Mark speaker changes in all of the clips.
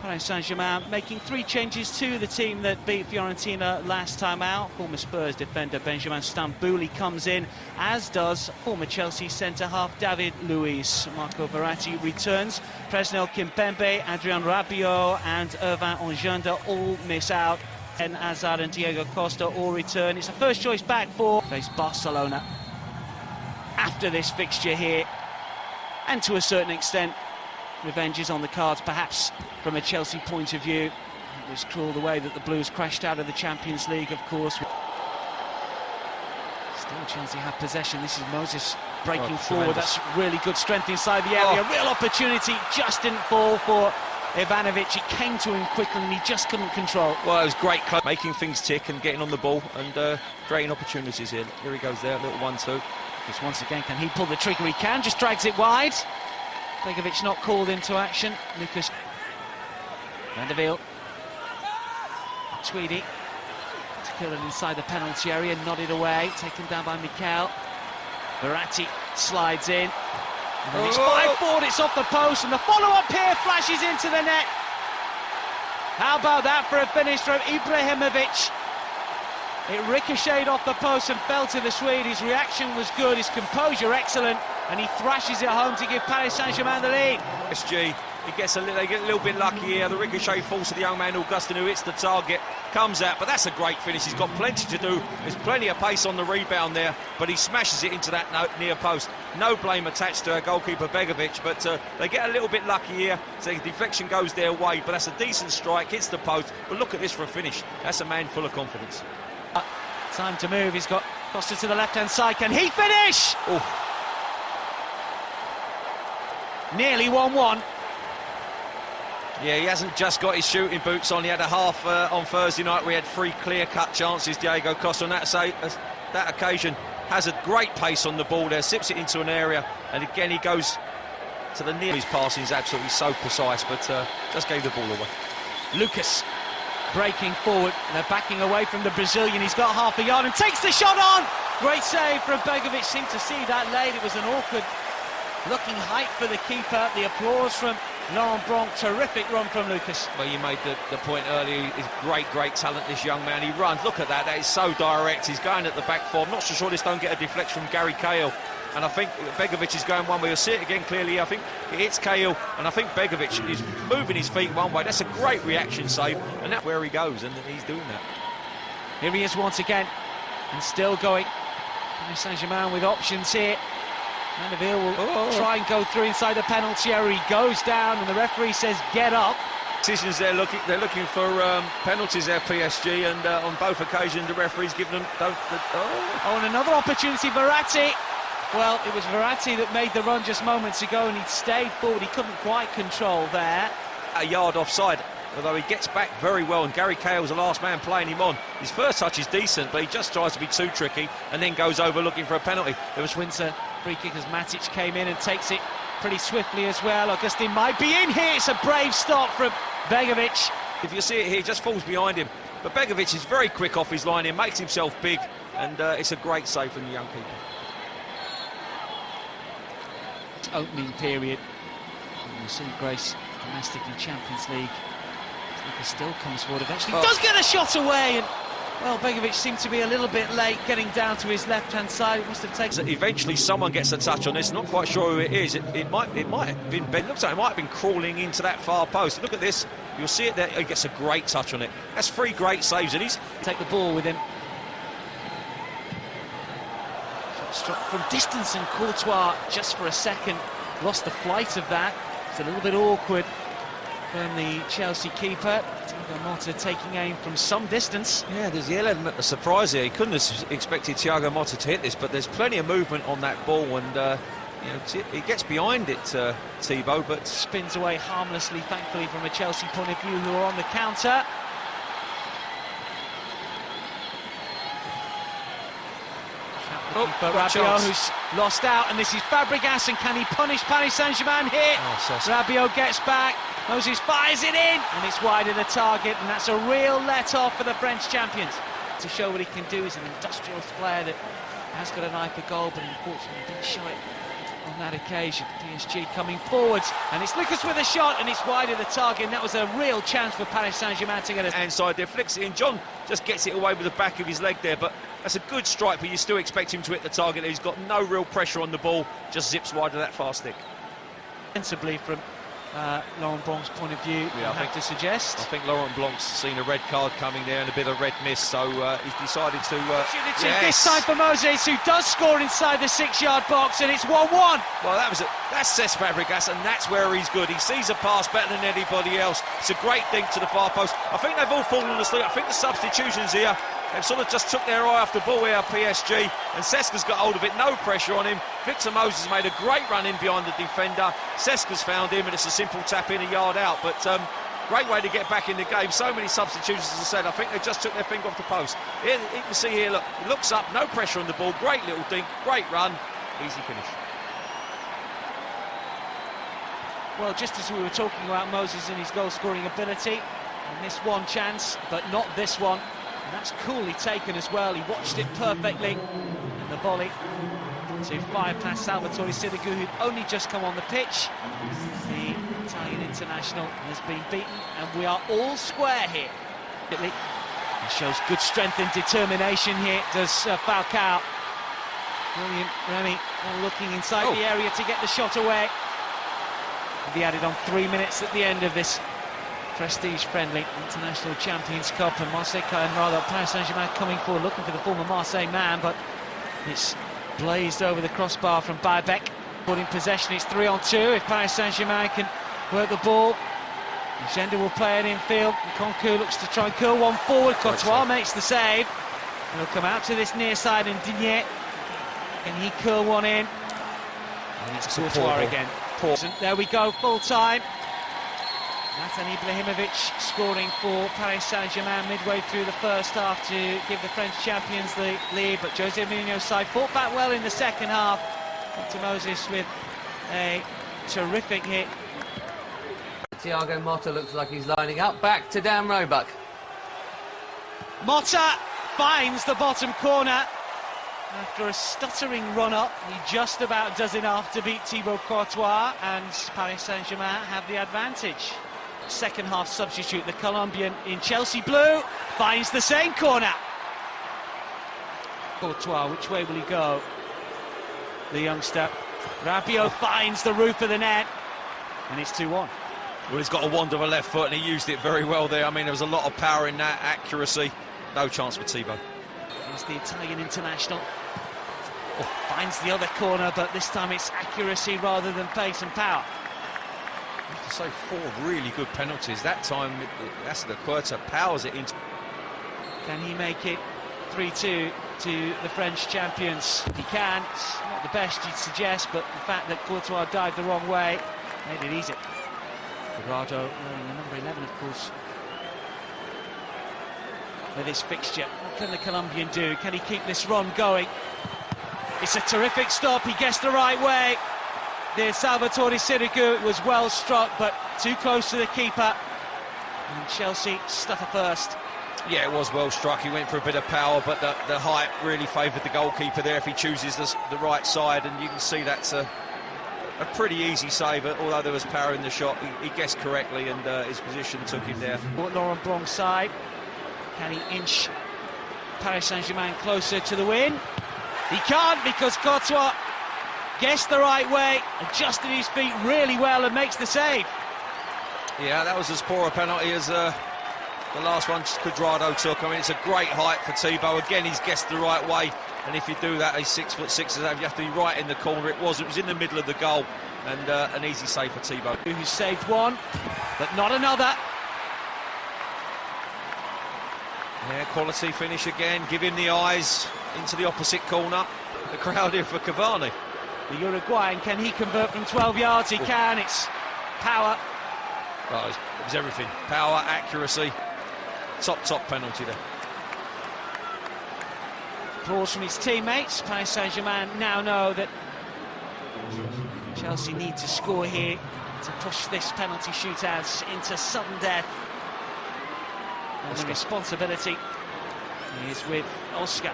Speaker 1: Paris Saint-Germain making 3 changes to the team that beat Fiorentina last time out. Former Spurs defender Benjamin Stambouli comes in, as does former Chelsea centre-half David Luiz. Marco Verratti returns. Presnel Kimpembe, Adrien Rabiot and Irvin Ongenda all miss out. And Hazard and Diego Costa all return. It's a first choice back for face Barcelona after this fixture here. And to a certain extent, revenge is on the cards, perhaps from a Chelsea point of view. It was cruel the way that the Blues crashed out of the Champions League, of course. Still Chelsea have possession. This is Moses breaking forward. That's really good strength inside the area. Real opportunity, just didn't fall for Ivanovic. It came to him quickly and he just couldn't control.
Speaker 2: Well, it was great, making things tick and getting on the ball and creating opportunities here. Here he goes there, little 1-2.
Speaker 1: Just once again, can he pull the trigger? He can, just drags it wide. Begovic not called into action. Lucas Van der Wiel. Tweedy to kill it inside the penalty area, nodded away, taken down by Mikel. Verratti slides in. And then it's 5-4, it's off the post, and the follow-up here flashes into the net. How about that for a finish from Ibrahimovic? It ricocheted off the post and fell to the Swede. His reaction was good, his composure excellent, and he thrashes it home to give Paris Saint-Germain the lead.
Speaker 2: SG, they get a little bit lucky here. The ricochet falls to the young man Augustin, who hits the target, comes out, but that's a great finish. He's got plenty to do. There's plenty of pace on the rebound there, but he smashes it into that near post. No blame attached to goalkeeper Begovic, but they get a little bit lucky here. So the deflection goes their way, but that's a decent strike, hits the post. But look at this for a finish. That's a man full of confidence.
Speaker 1: Time to move. He's got Costa to the left-hand side. Can he finish?
Speaker 2: Oh.
Speaker 1: Nearly 1-1.
Speaker 2: Yeah, he hasn't just got his shooting boots on. He had a half on Thursday night. We had 3 clear-cut chances. Diego Costa on that occasion has a great pace on the ball there, sips it into an area, and again he goes to the near. His passing is absolutely so precise, but just gave the ball away.
Speaker 1: Lucas breaking forward. They're backing away from the Brazilian. He's got half a yard and takes the shot on. Great save from Begovic. Seemed to see that late. It was an awkward looking height for the keeper. The applause from Laurent Blanc. Terrific run from Lucas.
Speaker 2: Well, you made the point earlier. He's great talent, this young man. He runs. Look at that. That is so direct. He's going at the back four. I'm not so sure this don't get a deflection from Gary Cahill. And I think Begovic is going one way. You'll see it again clearly. I think it hits Cahill, and I think Begovic is moving his feet one way. That's a great reaction save, and that's where he goes, and he's doing that.
Speaker 1: Here he is once again, and still going. Paris Saint-Germain with options here. Van der Wiel will try and go through inside the penalty area. He goes down, and the referee says, get up.
Speaker 2: Decisions they're looking for penalties there, PSG, and on both occasions the referee's given them.
Speaker 1: And another opportunity, Verratti. Well, it was Verratti that made the run just moments ago, and he'd stayed forward. He couldn't quite control there.
Speaker 2: A yard offside, although he gets back very well, and Gary Cahill's the last man playing him on. His first touch is decent, but he just tries to be too tricky and then goes over looking for a penalty.
Speaker 1: There was Windsor free kick as Matic came in and takes it pretty swiftly as well. Augustin might be in here. It's a brave stop from Begovic.
Speaker 2: If you see it here, he just falls behind him. But Begovic is very quick off his line here, makes himself big, and it's a great save from the young keeper.
Speaker 1: Opening period. We'll see Grace domestic in Champions League. Lucas still comes forward eventually. Does get a shot away, and well, Begovic seemed to be a little bit late getting down to his left-hand side. It must have taken.
Speaker 2: Eventually, someone gets a touch on this. Not quite sure who it is. It might have been Ben. Looks like it might have been crawling into that far post. Look at this. You'll see it there. He gets a great touch on it. That's 3 great saves, and he's
Speaker 1: take the ball with him. Struck from distance, and Courtois just for a second lost the flight of that. It's a little bit awkward from the Chelsea keeper. Thiago Motta taking aim from some distance.
Speaker 2: Yeah, there's the element of surprise here. He couldn't have expected Thiago Motta to hit this, but there's plenty of movement on that ball, and you know, he gets behind it, Thibaut, but
Speaker 1: spins away harmlessly, thankfully, from a Chelsea point of view, who are on the counter. But Rabiot, who's lost out, and this is Fabregas, and can he punish Paris Saint-Germain here? Rabiot gets back, Moses fires it in, and it's wide of the target, and that's a real let-off for the French champions. To show what he can do, he's an industrious player that has got an eye for goal, but unfortunately didn't show it on that occasion. PSG coming forwards, and it's Lucas with a shot, and it's wide of the target, and that was a real chance for Paris Saint-Germain to get a...
Speaker 2: Inside there, flicks it in. John just gets it away with the back of his leg there, but that's a good strike, but you still expect him to hit the target. He's got no real pressure on the ball, just zips wide of that far stick.
Speaker 1: Sensibly from Laurent Blanc's point of view,
Speaker 2: yeah,
Speaker 1: I have to suggest.
Speaker 2: I think Laurent Blanc's seen a red card coming there and a bit of red mist, so he's decided to...
Speaker 1: Yes. This time for Moses, who does score inside the 6-yard box, and it's 1-1.
Speaker 2: Well, that's Cesc Fabregas, and that's where he's good. He sees a pass better than anybody else. It's a great dink to the far post. I think they've all fallen asleep. I think the substitutions here, they've sort of just took their eye off the ball here, PSG, and Cesc has got hold of it, no pressure on him. Victor Moses made a great run in behind the defender. Cesc has found him, and it's a simple tap in, a yard out, but great way to get back in the game. So many substitutions, as I said. I think they just took their finger off the post. Here, you can see here, look, he looks up, no pressure on the ball, great little dink, great run, easy finish.
Speaker 1: Well, just as we were talking about Moses and his goal-scoring ability, and this one chance, but not this one. And that's coolly taken as well. He watched it perfectly. And the volley to fire past Salvatore Sirigu, who'd only just come on the pitch. The Italian international has been beaten, and we are all square here. He shows good strength and determination here, does Falcao. Brilliant, Remy, looking inside the area to get the shot away. He added on 3 minutes at the end of this prestige-friendly International Champions Cup, and Paris Saint-Germain coming forward, looking for the former Marseille man, but it's blazed over the crossbar from Baebek. Put in possession, it's 3-on-2. If Paris Saint-Germain can work the ball, Genda will play it infield. Nkunku looks to try and curl one forward. Courtois makes the save. And he'll come out to this near side, and Digne, can he curl one in? And it's Courtois again. There we go, full time. Zlatan Ibrahimovic scoring for Paris Saint-Germain midway through the first half to give the French champions the lead, but Jose Mourinho's side fought back well in the second half. Victor Moses with a terrific hit.
Speaker 3: Thiago Motta looks like he's lining up. Back to Dan Roebuck.
Speaker 1: Motta finds the bottom corner. After a stuttering run-up, he just about does enough to beat Thibaut Courtois, and Paris Saint-Germain have the advantage. Second half substitute, the Colombian in Chelsea blue, finds the same corner. Courtois, which way will he go? The youngster. Rabiot finds the roof of the net, and it's 2-1.
Speaker 2: Well, he's got a wand of a left foot, and he used it very well there. I mean, there was a lot of power in that, accuracy. No chance for Thibaut.
Speaker 1: Here's the Italian international. Finds the other corner, but this time it's accuracy rather than pace and power.
Speaker 2: I have to say, 4 really good penalties. That time, Courtois powers it into...
Speaker 1: Can he make it 3-2 to the French champions? He can. It's not the best you'd suggest, but the fact that Courtois dived the wrong way made it easy. Guardado wearing the number 11, of course, with his fixture. What can the Colombian do? Can he keep this run going? It's a terrific stop. He gets the right way. There's Salvatore Sirigu. It was well struck, but too close to the keeper. And Chelsea stuff first.
Speaker 2: Yeah, it was well struck. He went for a bit of power, but the height really favoured the goalkeeper there if he chooses the right side, and you can see that's a pretty easy save, although there was power in the shot. He guessed correctly, and his position took him there.
Speaker 1: Laurent Blanc's side. Can he inch Paris Saint-Germain closer to the win? He can't, because Courtois guessed the right way, adjusted his feet really well and makes the save.
Speaker 2: Yeah, that was as poor a penalty as the last one Cuadrado took. I mean, it's a great height for Thibaut. Again, he's guessed the right way, and if you do that, he's 6'6", you have to be right in the corner. It was in the middle of the goal, and an easy save for Thibaut.
Speaker 1: Who saved one, but not another.
Speaker 2: Yeah, quality finish again. Give him the eyes into the opposite corner. The crowd here for Cavani.
Speaker 1: The Uruguayan, can he convert from 12 yards? He can. It's power.
Speaker 2: Oh, it was everything. Power, accuracy. Top penalty there.
Speaker 1: Applause from his teammates. Paris Saint-Germain now know that Chelsea need to score here to push this penalty shootout into sudden death. And the responsibility is with Oscar.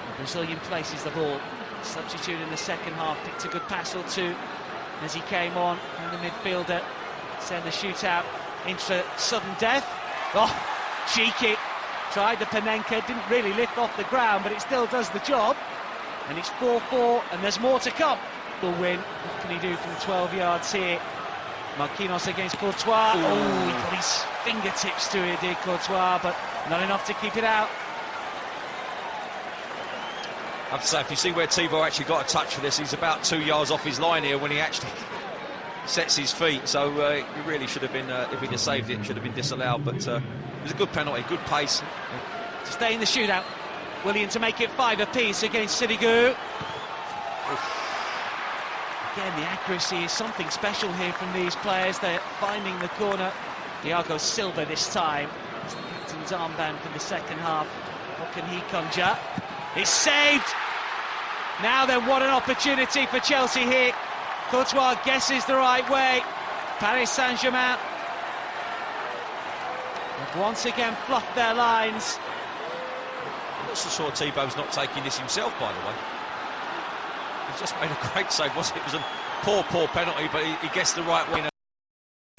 Speaker 1: The Brazilian places the ball. substitute in the second half, picked a good pass or two as he came on, and the midfielder sent the shootout into sudden death. Oh, cheeky. Tried the Panenka, didn't really lift off the ground, but it still does the job. And it's 4-4, and there's more to come. Will win. What can he do from 12 yards here? Marquinhos against Courtois.
Speaker 2: Ooh.
Speaker 1: Oh, he got his fingertips to it, did Courtois, but not enough to keep it out.
Speaker 2: I have to say, if you see where Thibaut actually got a touch for this, he's about 2 yards off his line here when he actually sets his feet. So he really should have been, if he'd have saved it, should have been disallowed. But it was a good penalty, good pace.
Speaker 1: To stay in the shootout. Willian to make it 5 apiece against Sirigu. Again, the accuracy is something special here from these players. They're finding the corner. Thiago Silva this time. It's the captain's armband for the second half. What can he conjure? It's saved! Now then, what an opportunity for Chelsea here. Courtois guesses the right way. Paris Saint-Germain have once again fluffed their lines.
Speaker 2: I'm not so sure Thibaut's not taking this himself, by the way. He's just made a great save. It was a poor penalty, but he gets the right way in a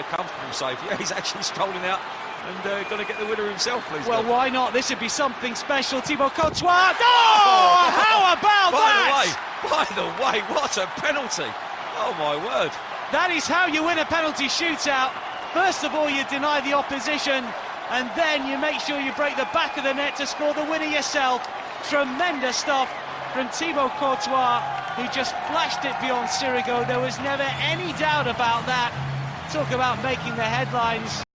Speaker 2: comfortable save. Yeah, he's actually strolling out and going to get the winner himself, please.
Speaker 1: Well, why not? This would be something special. Thibaut Courtois. Oh, how about that?
Speaker 2: By the way, what a penalty. Oh, my word.
Speaker 1: That is how you win a penalty shootout. First of all, you deny the opposition, and then you make sure you break the back of the net to score the winner yourself. Tremendous stuff from Thibaut Courtois, who just flashed it beyond Sirigu. There was never any doubt about that. Talk about making the headlines.